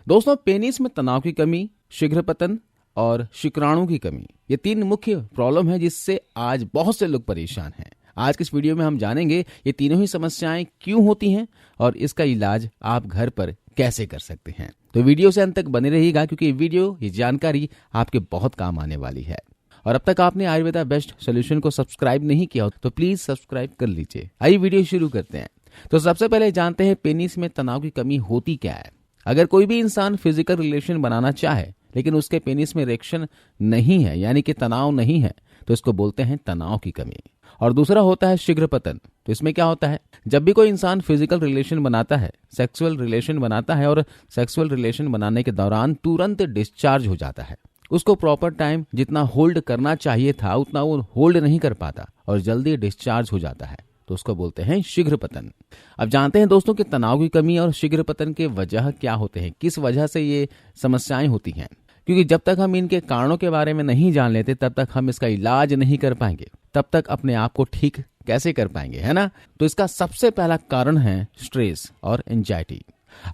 दोस्तों, पेनिस में तनाव की कमी, शीघ्र पतन और शुक्राणु की कमी, ये 3 मुख्य प्रॉब्लम है जिससे आज बहुत से लोग परेशान हैं। आज के इस वीडियो में हम जानेंगे ये तीनों ही समस्याएं क्यों होती हैं और इसका इलाज आप घर पर कैसे कर सकते हैं। तो वीडियो से अंत तक बने रहिएगा, क्योंकि ये जानकारी आपके बहुत काम आने वाली है। और अब तक आपने आयुर्वेदा बेस्ट सोल्यूशन को सब्सक्राइब नहीं किया हो तो प्लीज सब्सक्राइब कर लीजिए। आइए वीडियो शुरू करते हैं। तो सबसे पहले जानते हैं पेनिस में तनाव की कमी होती क्या है। अगर कोई भी इंसान फिजिकल रिलेशन बनाना चाहे लेकिन उसके पेनिस में इरेक्शन नहीं है, यानी कि तनाव नहीं है, तो इसको बोलते हैं तनाव की कमी। और दूसरा होता है शीघ्र पतन। तो इसमें क्या होता है, जब भी कोई इंसान फिजिकल रिलेशन बनाता है, सेक्सुअल रिलेशन बनाता है और सेक्सुअल रिलेशन बनाने के दौरान तुरंत डिस्चार्ज हो जाता है, उसको प्रॉपर टाइम जितना होल्ड करना चाहिए था उतना वो होल्ड नहीं कर पाता और जल्दी डिस्चार्ज हो जाता है, तो उसको बोलते हैं शीघ्र पतन। अब जानते हैं दोस्तों कि तनाव की कमी और शीघ्र पतन के वजह क्या होते हैं, किस वजह से ये समस्याएं होती हैं। क्योंकि जब तक हम इनके कारणों के बारे में नहीं जान लेते तब तक हम इसका इलाज नहीं कर पाएंगे, तब तक अपने आप को ठीक कैसे कर पाएंगे, है ना। तो इसका सबसे पहला कारण है स्ट्रेस और एंजाइटी।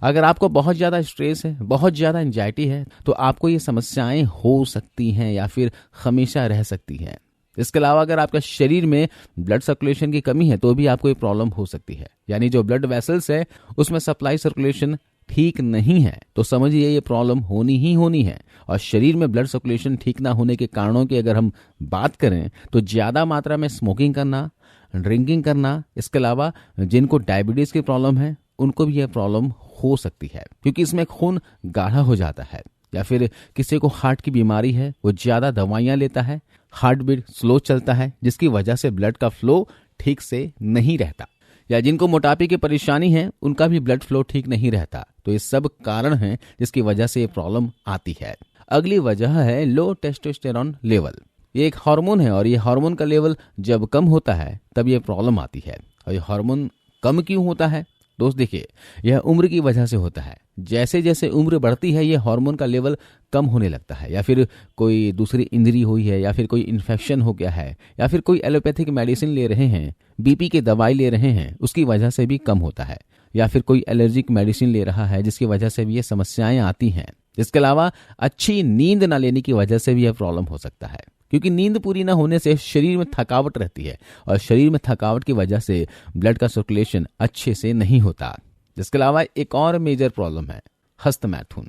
अगर आपको बहुत ज्यादा स्ट्रेस है, बहुत ज्यादा एंजाइटी है, तो आपको ये समस्याएं हो सकती हैं या फिर हमेशा रह सकती हैं। इसके अलावा अगर आपका शरीर में ब्लड सर्कुलेशन की कमी है तो भी आपको ये प्रॉब्लम हो सकती है, यानी जो ब्लड वेसल्स है उसमें सप्लाई सर्कुलेशन ठीक नहीं है, तो समझिए ये प्रॉब्लम होनी ही होनी है। और शरीर में ब्लड सर्कुलेशन ठीक ना होने के कारणों की अगर हम बात करें तो ज्यादा मात्रा में स्मोकिंग करना, ड्रिंकिंग करना, इसके अलावा जिनको डायबिटीज की प्रॉब्लम है उनको भी यह प्रॉब्लम हो सकती है, क्योंकि इसमें खून गाढ़ा हो जाता है। या फिर किसी को हार्ट की बीमारी है, वो ज्यादा दवाइयां लेता है, हार्ट बीट स्लो चलता है, जिसकी वजह से ब्लड का फ्लो ठीक से नहीं रहता। या जिनको मोटापे की परेशानी है उनका भी ब्लड फ्लो ठीक नहीं रहता। तो ये सब कारण हैं जिसकी वजह से ये प्रॉब्लम आती है। अगली वजह है लो टेस्टोस्टेरोन लेवल। ये एक हार्मोन है और ये हार्मोन का लेवल जब कम होता है तब ये प्रॉब्लम आती है। और ये हार्मोन कम क्यों होता है दोस्त, देखिए यह उम्र की वजह से होता है। जैसे जैसे उम्र बढ़ती है ये हार्मोन का लेवल कम होने लगता है, या फिर कोई दूसरी इंजरी हुई है, या फिर कोई इन्फेक्शन हो गया है, या फिर कोई एलोपैथिक मेडिसिन ले रहे हैं, बीपी की दवाई ले रहे हैं, उसकी वजह से भी कम होता है। या फिर कोई एलर्जिक मेडिसिन ले रहा है जिसकी वजह से भी ये समस्याएं आती हैं। इसके अलावा अच्छी नींद न लेने की वजह से भी यह प्रॉब्लम हो सकता है, क्योंकि नींद पूरी ना होने से शरीर में थकावट रहती है और शरीर में थकावट की वजह से ब्लड का सर्कुलेशन अच्छे से नहीं होता। इसके अलावा एक और मेजर प्रॉब्लम है हस्तमैथुन।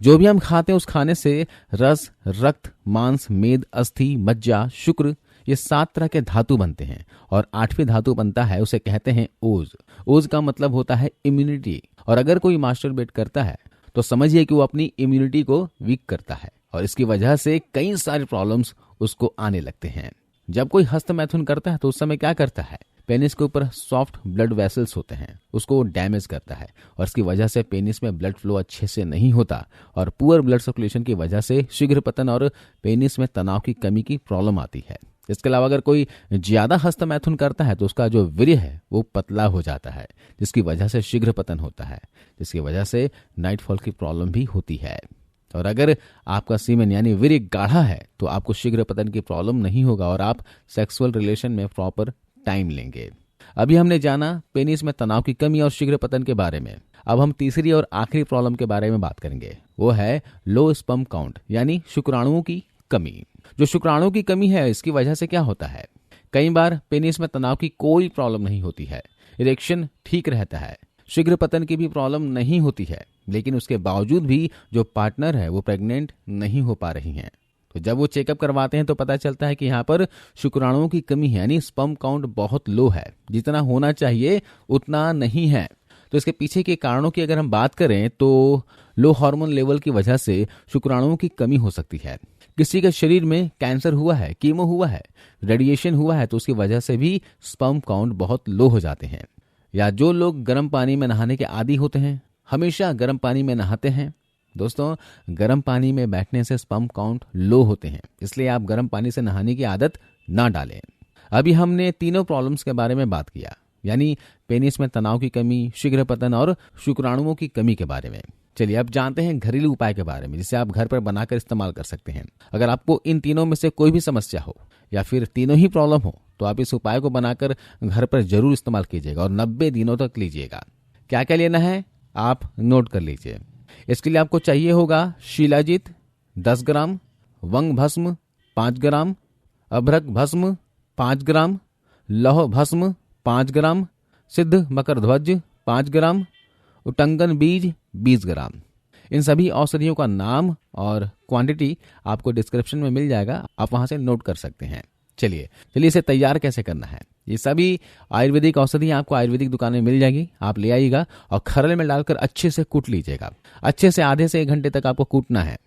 जो भी हम खाते हैं उस खाने से रस, रक्त, मांस, मेद, अस्थि, मज्जा, शुक्र, ये 7 तरह के धातु बनते हैं और 8वीं धातु बनता है, उसे कहते हैं ओज। ओज का मतलब होता है इम्यूनिटी। और अगर कोई मास्टरबेट करता है तो समझिए कि वो अपनी इम्यूनिटी को वीक करता है और इसकी वजह से कई सारे प्रॉब्लम्स उसको आने लगते हैं। जब कोई हस्तमैथुन करता है तो उस समय क्या करता है, पेनिस के ऊपर सॉफ्ट ब्लड वेसल्स होते हैं, उसको डैमेज करता है और इसकी वजह से पेनिस में ब्लड फ्लो अच्छे से नहीं होता और पुअर ब्लड सर्कुलेशन की वजह से शीघ्र पतन और पेनिस में तनाव की कमी की प्रॉब्लम आती है। इसके अलावा अगर कोई ज्यादा हस्तमैथुन करता है तो उसका जो वीर्य है वो पतला हो जाता है, जिसकी वजह से शीघ्र पतन होता है, जिसकी वजह से नाइटफॉल की प्रॉब्लम भी होती है। और अगर आपका सीमेन यानी वीर्य गाढ़ा है तो आपको शीघ्र पतन की प्रॉब्लम नहीं होगा और आप सेक्सुअल रिलेशन में प्रॉपर टाइम लेंगे। अभी हमने जाना पेनिस में तनाव की कमी और शीघ्र पतन के बारे में। अब हम तीसरी और आखिरी प्रॉब्लम के बारे में बात करेंगे, वो है लो स्पर्म काउंट यानी शुक्राणुओं की कमी। जो शुक्राणुओं की कमी है इसकी वजह से क्या होता है, कई बार पेनिस में तनाव की कोई प्रॉब्लम नहीं होती है, इरेक्शन ठीक रहता है, शीघ्र पतन की भी प्रॉब्लम नहीं होती है, लेकिन उसके बावजूद भी जो पार्टनर है वो प्रेग्नेंट नहीं हो पा रही हैं। तो जब वो चेकअप करवाते हैं तो पता चलता है कि यहाँ पर शुक्राणुओं की कमी है, यानी स्पर्म काउंट बहुत लो है, जितना होना चाहिए उतना नहीं है। तो इसके पीछे के कारणों की अगर हम बात करें तो लो हार्मोन लेवल की वजह से शुक्राणुओं की कमी हो सकती है। किसी के शरीर में कैंसर हुआ है, कीमो हुआ है, रेडिएशन हुआ है, तो उसकी वजह से भी स्पर्म काउंट बहुत लो हो जाते हैं। या जो लोग गर्म पानी में नहाने के आदी होते हैं, हमेशा गर्म पानी में नहाते हैं, दोस्तों गर्म पानी में बैठने से स्पर्म काउंट लो होते हैं, इसलिए आप गर्म पानी से नहाने की आदत ना डालें। अभी हमने तीनों प्रॉब्लम्स के बारे में बात किया, यानी पेनिस में तनाव की कमी, शीघ्र पतन और शुक्राणुओं की कमी के बारे में। चलिए अब जानते हैं घरेलू उपाय के बारे में, जिसे आप घर पर बनाकर इस्तेमाल कर सकते हैं। अगर आपको इन तीनों में से कोई भी समस्या हो या फिर तीनों ही प्रॉब्लम हो तो आप इस उपाय को बनाकर घर पर जरूर इस्तेमाल कीजिएगा और 90 दिनों तक लीजिएगा। क्या क्या लेना है आप नोट कर लीजिए। इसके लिए आपको चाहिए होगा शिलाजीत 10 ग्राम, वंग भस्म 5 ग्राम, अभ्रक भस्म 5 ग्राम, लौह भस्म 5 ग्राम, सिद्ध मकर ध्वज 5 ग्राम, उटंगन बीज 20 ग्राम। इन सभी औषधियों का नाम और क्वांटिटी आपको डिस्क्रिप्शन में मिल जाएगा, आप वहां से नोट कर सकते हैं। चलिए इसे तैयार कैसे करना है। ये सभी आयुर्वेदिक औषधि आपको आयुर्वेदिक दुकान में मिल जाएगी, आप ले आइएगा और खरल में डालकर अच्छे से कूट लीजिएगा। अच्छे से आधे से 1 घंटे तक आपको कूटना है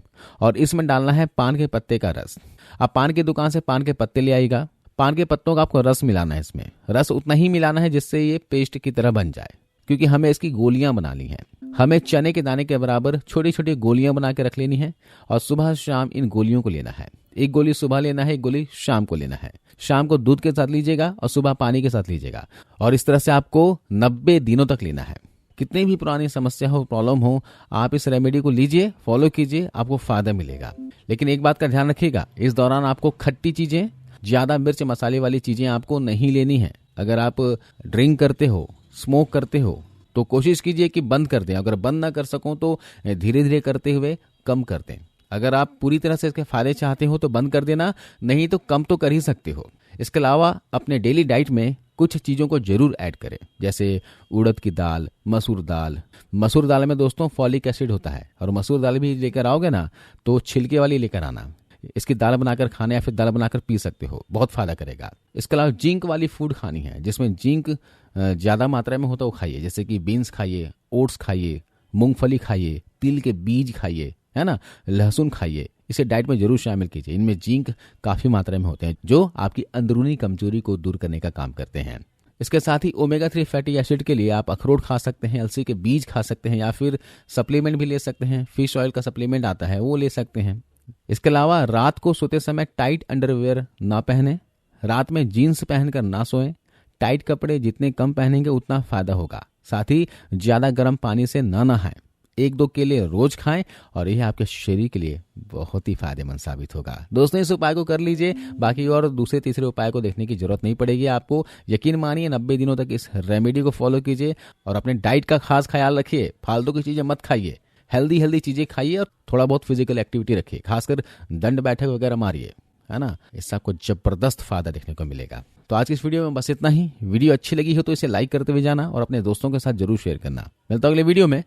और इसमें डालना है पान के पत्ते का रस। आप पान की दुकान से पान के पत्ते ले आइएगा, पान के पत्तों का आपको रस मिलाना है। इसमें रस उतना ही मिलाना है जिससे ये पेस्ट की तरह बन जाए, क्योंकि हमें इसकी गोलियां बनानी है। हमें चने के दाने के बराबर छोटी छोटी गोलियां बना के रख लेनी है और सुबह शाम इन गोलियों को लेना है। 1 गोली सुबह लेना है, 1 गोली शाम को लेना है। शाम को दूध के साथ लीजिएगा और सुबह पानी के साथ लीजिएगा और इस तरह से आपको 90 दिनों तक लेना है। कितनी भी पुरानी समस्या हो, प्रॉब्लम हो, आप इस रेमेडी को लीजिए, फॉलो कीजिए, आपको फायदा मिलेगा। लेकिन एक बात का ध्यान रखिएगा, इस दौरान आपको खट्टी चीजें, ज्यादा मिर्च मसाले वाली चीजें आपको नहीं लेनी है। अगर आप ड्रिंक करते हो, स्मोक करते हो तो कोशिश कीजिए कि बंद कर दें। अगर बंद ना कर सको तो धीरे धीरे करते हुए कम कर दें। अगर आप पूरी तरह से इसके फायदे चाहते हो तो बंद कर देना, नहीं तो कम तो कर ही सकते हो। इसके अलावा अपने डेली डाइट में कुछ चीज़ों को जरूर ऐड करें, जैसे उड़द की दाल, मसूर दाल। मसूर दाल में दोस्तों फॉलिक एसिड होता है और मसूर दाल भी लेकर आओगे ना तो छिलके वाली लेकर आना। इसकी दाल बनाकर खाने या फिर दाल बनाकर पी सकते हो, बहुत फायदा करेगा। इसके अलावा जिंक वाली फूड खानी है, जिसमें जिंक ज़्यादा मात्रा में होता है वो खाइए, जैसे कि बीन्स खाइए, ओट्स खाइए, मूंगफली खाइए, तिल के बीज खाइए, है ना, लहसुन खाइए। इसे डाइट में जरूर शामिल कीजिए। इनमें जिंक काफ़ी मात्रा में होते हैं जो आपकी अंदरूनी कमजोरी को दूर करने का काम करते हैं। इसके साथ ही ओमेगा 3 फैटी एसिड के लिए आप अखरोट खा सकते हैं, अलसी के बीज खा सकते हैं या फिर सप्लीमेंट भी ले सकते हैं। फिश ऑयल का सप्लीमेंट आता है वो ले सकते हैं। इसके अलावा रात को सोते समय टाइट अंडरवेयर ना पहने, रात में जीन्स पहनकर ना सोएं। टाइट कपड़े जितने कम पहनेंगे उतना फायदा होगा। साथ ही ज्यादा गर्म पानी से ना नहाएं। 1-2 केले रोज खाएं और यह आपके शरीर के लिए बहुत ही फायदेमंद साबित होगा। दोस्तों इस उपाय को कर लीजिए, बाकी और दूसरे तीसरे उपाय को देखने की जरूरत नहीं पड़ेगी आपको। यकीन मानिए 90 दिनों तक इस रेमेडी को फॉलो कीजिए और अपने डाइट का खास ख्याल रखिए। फालतू की चीजें मत खाइए, हेल्दी चीजें खाइए और थोड़ा बहुत फिजिकल एक्टिविटी रखिए, खासकर दंड बैठक वगैरह मारिए, है ना। इससे आपको जबरदस्त फायदा देखने को मिलेगा। तो आज की इस वीडियो में बस इतना ही। वीडियो अच्छी लगी हो तो इसे लाइक करते हुए जाना और अपने दोस्तों के साथ जरूर शेयर करना। मिलता हूं अगले वीडियो में।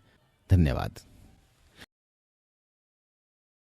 धन्यवाद।